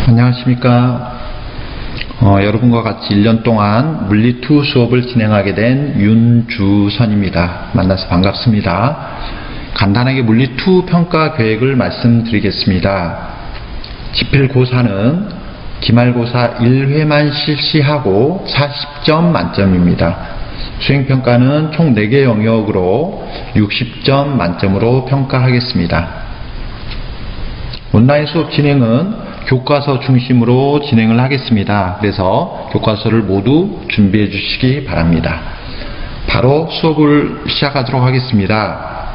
안녕하십니까. 여러분과 같이 1년 동안 물리2 수업을 진행하게 된 윤주선입니다. 만나서 반갑습니다. 간단하게 물리2 평가 계획을 말씀드리겠습니다. 지필고사는 기말고사 1회만 실시하고 40점 만점입니다. 수행평가는 총 4개 영역으로 60점 만점으로 평가하겠습니다. 온라인 수업 진행은 교과서 중심으로 진행을 하겠습니다. 그래서 교과서를 모두 준비해 주시기 바랍니다. 바로 수업을 시작하도록 하겠습니다.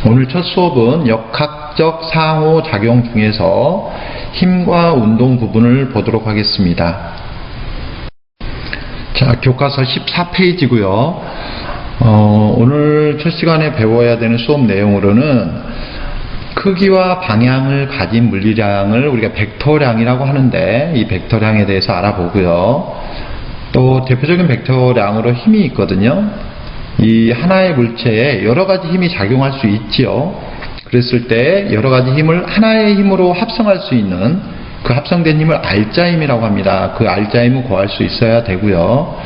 오늘 첫 수업은 역학적 상호작용 중에서 힘과 운동 부분을 보도록 하겠습니다. 자, 교과서 14페이지고요. 오늘 첫 시간에 배워야 되는 수업 내용으로는 크기와 방향을 가진 물리량을 우리가 벡터량이라고 하는데, 이 벡터량에 대해서 알아보고요. 또 대표적인 벡터량으로 힘이 있거든요. 이 하나의 물체에 여러 가지 힘이 작용할 수 있지요. 그랬을 때 여러 가지 힘을 하나의 힘으로 합성할 수 있는 그 합성된 힘을 알자힘이라고 합니다. 그 알자힘을 구할 수 있어야 되고요.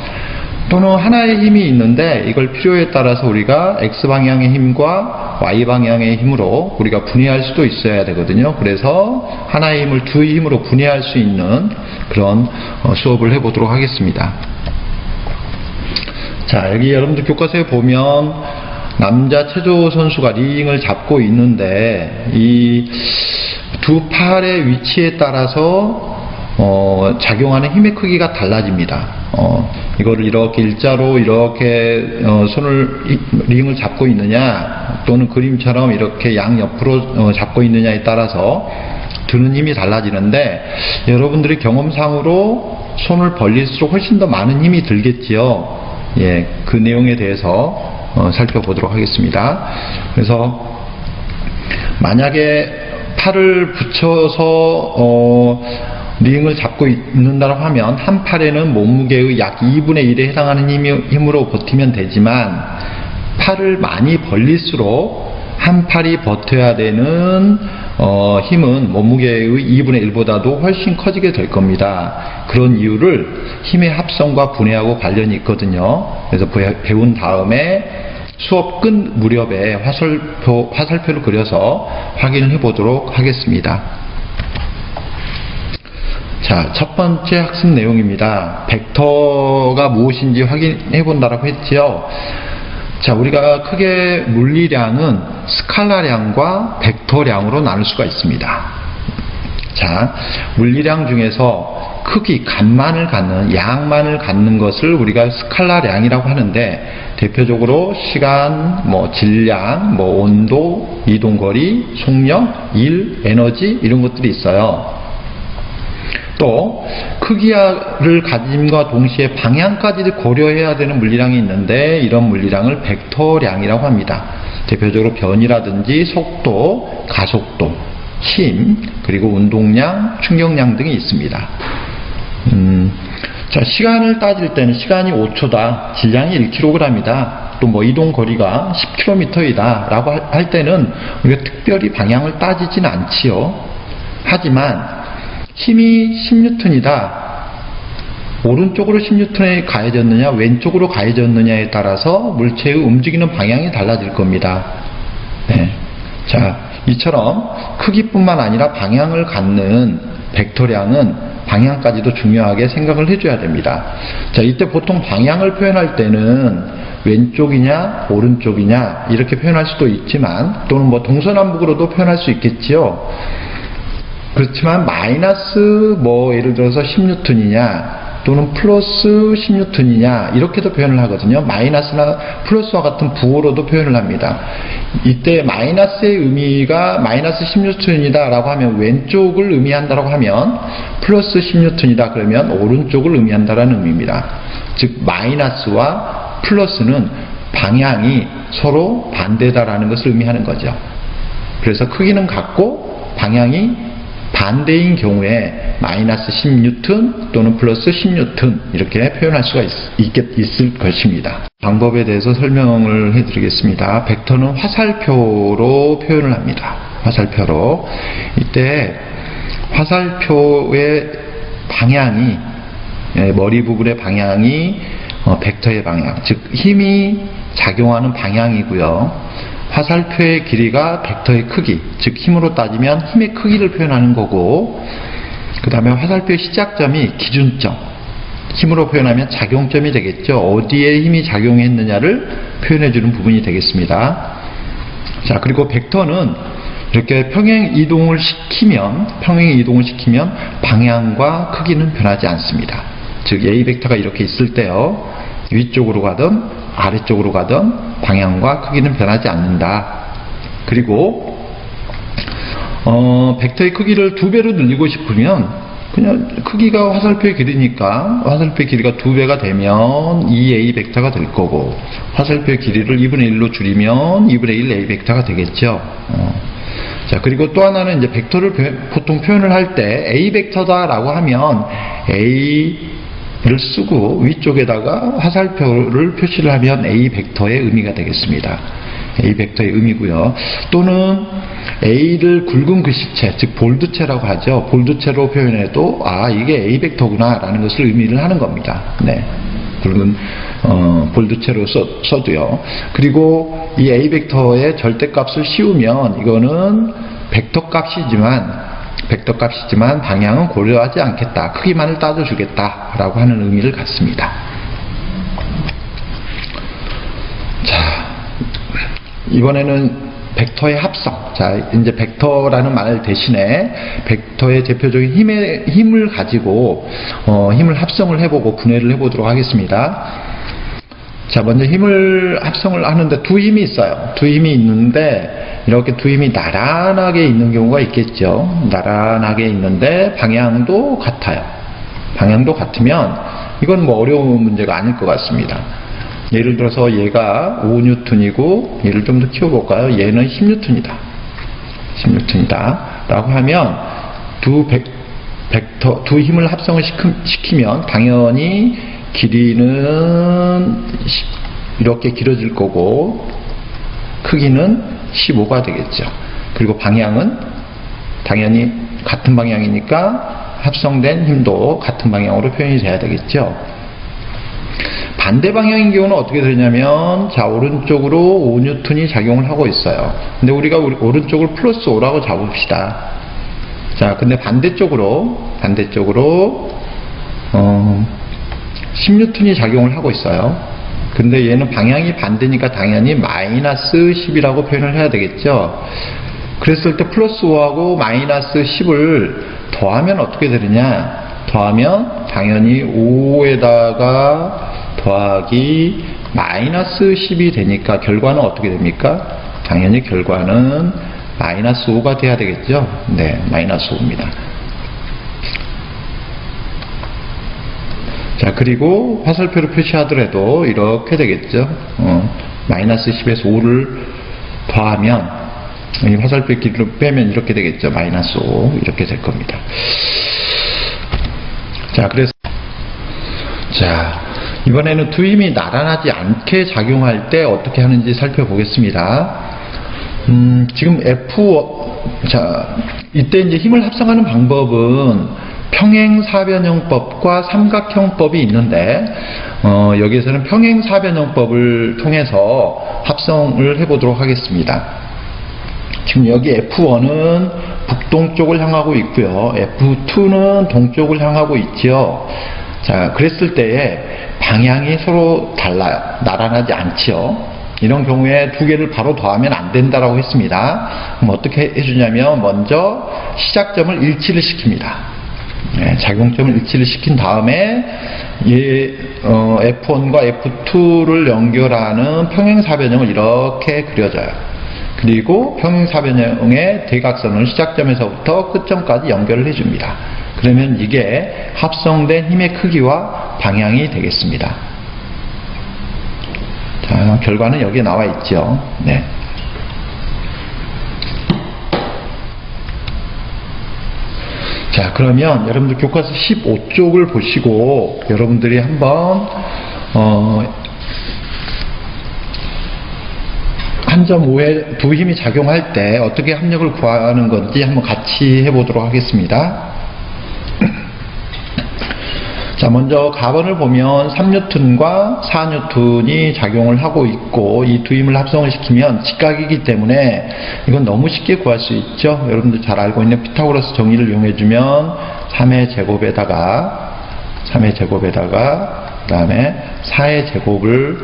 또는 하나의 힘이 있는데 이걸 필요에 따라서 우리가 X방향의 힘과 Y방향의 힘으로 우리가 분해할 수도 있어야 되거든요. 그래서 하나의 힘을 두 힘으로 분해할 수 있는 그런 수업을 해보도록 하겠습니다. 자, 여기 여러분들 교과서에 보면 남자 체조 선수가 링을 잡고 있는데 이 두 팔의 위치에 따라서 작용하는 힘의 크기가 달라집니다. 이거를 이렇게 일자로 이렇게 링을 잡고 있느냐, 또는 그림처럼 이렇게 양옆으로 잡고 있느냐에 따라서 드는 힘이 달라지는데, 여러분들이 경험상으로 손을 벌릴수록 훨씬 더 많은 힘이 들겠지요. 예, 그 내용에 대해서 살펴보도록 하겠습니다. 그래서 만약에 팔을 붙여서 링을 잡고 있는다고 하면 한 팔에는 몸무게의 약 2분의 1에 해당하는 힘으로 버티면 되지만, 팔을 많이 벌릴수록 한 팔이 버텨야 되는 힘은 몸무게의 2분의 1보다도 훨씬 커지게 될 겁니다. 그런 이유를 힘의 합성과 분해하고 관련이 있거든요. 그래서 배운 다음에 수업 끝 무렵에 화살표를 그려서 확인을 해 보도록 하겠습니다. 자, 첫 번째 학습 내용입니다. 벡터가 무엇인지 확인해 본다라고 했지요. 자, 우리가 크게 물리량은 스칼라량과 벡터량으로 나눌 수가 있습니다. 자, 물리량 중에서 크기, 값만을 갖는, 양만을 갖는 것을 우리가 스칼라량이라고 하는데, 대표적으로 시간, 질량, 온도, 이동거리, 속력, 일, 에너지 이런 것들이 있어요. 또 크기를 가짐과 동시에 방향까지도 고려해야 되는 물리량이 있는데, 이런 물리량을 벡터량이라고 합니다. 대표적으로 변이라든지 속도, 가속도, 힘, 그리고 운동량, 충격량 등이 있습니다. 자, 시간을 따질 때는 시간이 5초다, 질량이 1kg이다, 또 이동거리가 10km이다 라고 할 때는 우리가 특별히 방향을 따지진 않지요. 하지만 힘이 10N이다, 오른쪽으로 10N에 가해졌느냐 왼쪽으로 가해졌느냐에 따라서 물체의 움직이는 방향이 달라질 겁니다. 네. 자, 이처럼 크기뿐만 아니라 방향을 갖는 벡터량은 방향까지도 중요하게 생각을 해줘야 됩니다. 자, 이때 보통 방향을 표현할 때는 왼쪽이냐 오른쪽이냐 이렇게 표현할 수도 있지만, 또는 동서남북으로도 표현할 수 있겠지요. 그렇지만 마이너스 예를 들어서 10N이냐 또는 플러스 10N이냐 이렇게도 표현을 하거든요. 마이너스나 플러스와 같은 부호로도 표현을 합니다. 이때 마이너스의 의미가 마이너스 10N이다 라고 하면 왼쪽을 의미한다라고 하면, 플러스 10N이다 그러면 오른쪽을 의미한다라는 의미입니다. 즉 마이너스와 플러스는 방향이 서로 반대다라는 것을 의미하는 거죠. 그래서 크기는 같고 방향이 반대인 경우에 마이너스 10N 또는 플러스 10N 이렇게 표현할 수가 있을 것입니다. 방법에 대해서 설명을 해드리겠습니다. 벡터는 화살표로 표현을 합니다. 화살표로. 이때 화살표의 방향이, 머리 부분의 방향이 벡터의 방향, 즉 힘이 작용하는 방향이고요. 화살표의 길이가 벡터의 크기, 즉 힘으로 따지면 힘의 크기를 표현하는 거고, 그 다음에 화살표의 시작점이 기준점, 힘으로 표현하면 작용점이 되겠죠. 어디에 힘이 작용했느냐를 표현해주는 부분이 되겠습니다. 자, 그리고 벡터는 이렇게 평행 이동을 시키면 방향과 크기는 변하지 않습니다. 즉 A 벡터가 이렇게 있을 때요, 위쪽으로 가든 아래쪽으로 가든 방향과 크기는 변하지 않는다. 그리고 벡터의 크기를 2배로 늘리고 싶으면 그냥 크기가 화살표의 길이니까 화살표의 길이가 2배가 되면 2A 벡터가 될 거고, 화살표의 길이를 2분의 1로 줄이면 2분의 1 A 벡터가 되겠죠. 자, 그리고 또 하나는 이제 벡터를 보통 표현을 할 때 A 벡터다라고 하면 A를 쓰고 위쪽에다가 화살표를 표시를 하면 A 벡터의 의미가 되겠습니다. A 벡터의 의미고요. 또는 A를 굵은 글씨체, 즉 볼드체라고 하죠. 볼드체로 표현해도 이게 A 벡터구나 라는 것을 의미를 하는 겁니다. 네, 굵은 볼드체로 써도요. 그리고 이 A 벡터의 절대값을 씌우면 이거는 벡터 값이지만 방향은 고려하지 않겠다, 크기만을 따져주겠다 라고 하는 의미를 갖습니다. 자, 이번에는 벡터의 합성. 자, 이제 벡터라는 말 대신에 벡터의 대표적인 힘을 가지고 힘을 합성을 해보고 분해를 해보도록 하겠습니다. 자, 먼저 힘을 합성을 하는데 두 힘이 있어요. 두 힘이 있는데 이렇게 두 힘이 나란하게 있는 경우가 있겠죠. 나란하게 있는데 방향도 같아요. 방향도 같으면 이건 뭐 어려운 문제가 아닐 것 같습니다. 예를 들어서 얘가 5N이고 얘를 좀 더 키워볼까요? 얘는 10N이다. 10N이다. 라고 하면 두 힘을 합성을 시키면 당연히 길이는 이렇게 길어질 거고 크기는 15가 되겠죠. 그리고 방향은 당연히 같은 방향이니까 합성된 힘도 같은 방향으로 표현이 돼야 되겠죠. 반대 방향인 경우는 어떻게 되냐면, 자, 오른쪽으로 5N이 작용을 하고 있어요. 근데 우리가 오른쪽을 플러스 5라고 잡읍시다. 자, 근데 반대쪽으로 10N이 작용을 하고 있어요. 근데 얘는 방향이 반대니까 당연히 마이너스 10이라고 표현을 해야 되겠죠. 그랬을 때 플러스 5하고 마이너스 10을 더하면 어떻게 되느냐? 더하면 당연히 5에다가 더하기 마이너스 10이 되니까 결과는 어떻게 됩니까? 당연히 결과는 마이너스 5가 돼야 되겠죠. 네, 마이너스 5입니다. 자, 그리고 화살표로 표시하더라도 이렇게 되겠죠. 마이너스 10에서 5를 더하면 이 화살표 길이를 빼면 이렇게 되겠죠. 마이너스 5 이렇게 될 겁니다. 자, 그래서 이번에는 두 힘이 나란하지 않게 작용할 때 어떻게 하는지 살펴보겠습니다. 지금 이때 이제 힘을 합성하는 방법은 평행사변형법과 삼각형법이 있는데, 여기에서는 평행사변형법을 통해서 합성을 해보도록 하겠습니다. 지금 여기 F1은 북동쪽을 향하고 있고요. F2는 동쪽을 향하고 있지요. 자, 그랬을 때에 방향이 서로 달라요. 나란하지 않지요. 이런 경우에 두 개를 바로 더하면 안 된다라고 했습니다. 그럼 어떻게 해주냐면, 먼저 시작점을 일치를 시킵니다. 네, 작용점을 일치를 시킨 다음에 F1과 F2를 연결하는 평행사변형을 이렇게 그려줘요. 그리고 평행사변형의 대각선을 시작점에서부터 끝점까지 연결을 해줍니다. 그러면 이게 합성된 힘의 크기와 방향이 되겠습니다. 자, 결과는 여기에 나와 있죠. 네. 자, 그러면 여러분들 교과서 15쪽을 보시고 여러분들이 한번 한 점 5에 두 힘이 작용할 때 어떻게 합력을 구하는 건지 한번 같이 해보도록 하겠습니다. 자, 먼저 가번을 보면 3N과 4N이 작용을 하고 있고, 이 두 힘을 합성을 시키면 직각이기 때문에 이건 너무 쉽게 구할 수 있죠. 여러분들 잘 알고 있는 피타고라스 정의를 이용해주면 3의 제곱에다가 그 다음에 4의 제곱을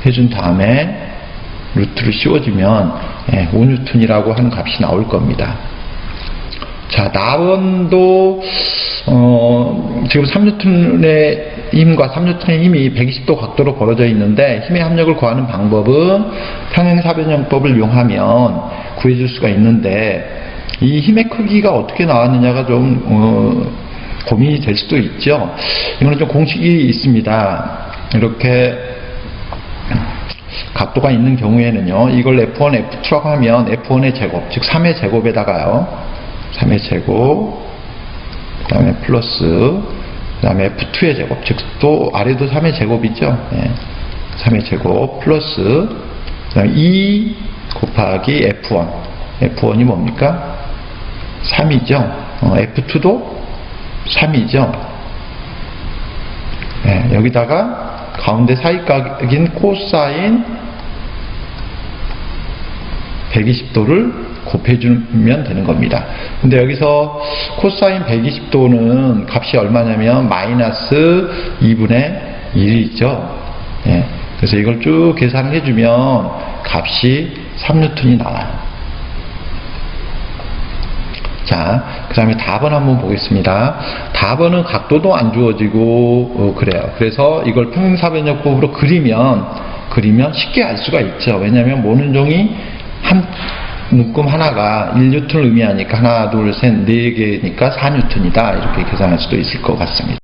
해준 다음에 루트를 씌워주면 5N이라고 하는 값이 나올 겁니다. 자, 나번도 지금 3N의 힘과 3N의 힘이 120도 각도로 벌어져 있는데, 힘의 합력을 구하는 방법은 평행사변형법을 이용하면 구해줄 수가 있는데, 이 힘의 크기가 어떻게 나왔느냐가 좀 고민이 될 수도 있죠. 이거는 좀 공식이 있습니다. 이렇게 각도가 있는 경우에는요, 이걸 F1, F2라고 하면 F1의 제곱, 즉 3의 제곱에다가요, 3의 제곱, 그 다음에 플러스, 그 다음에 F2의 제곱, 즉 또 아래도 3의 제곱이죠. 3의 제곱 플러스, 그 다음에 2 곱하기 F1. F1이 뭡니까? 3이죠. F2도 3이죠. 여기다가 가운데 사이각인 코사인 120도를 곱해주면 되는 겁니다. 근데 여기서 코사인 120도는 값이 얼마냐면 마이너스 2분의 1이죠. 그래서 이걸 쭉 계산을 해주면 값이 3N이 나와요. 자, 그 다음에 답은 한번 보겠습니다. 답은 각도도 안 주어지고 그래요. 그래서 이걸 평행사변형법으로 그리면 쉽게 알 수가 있죠. 왜냐하면 모는종이 한 묶음 하나가 1N을 의미하니까 하나, 둘, 셋, 네 개니까 4N이다. 이렇게 계산할 수도 있을 것 같습니다.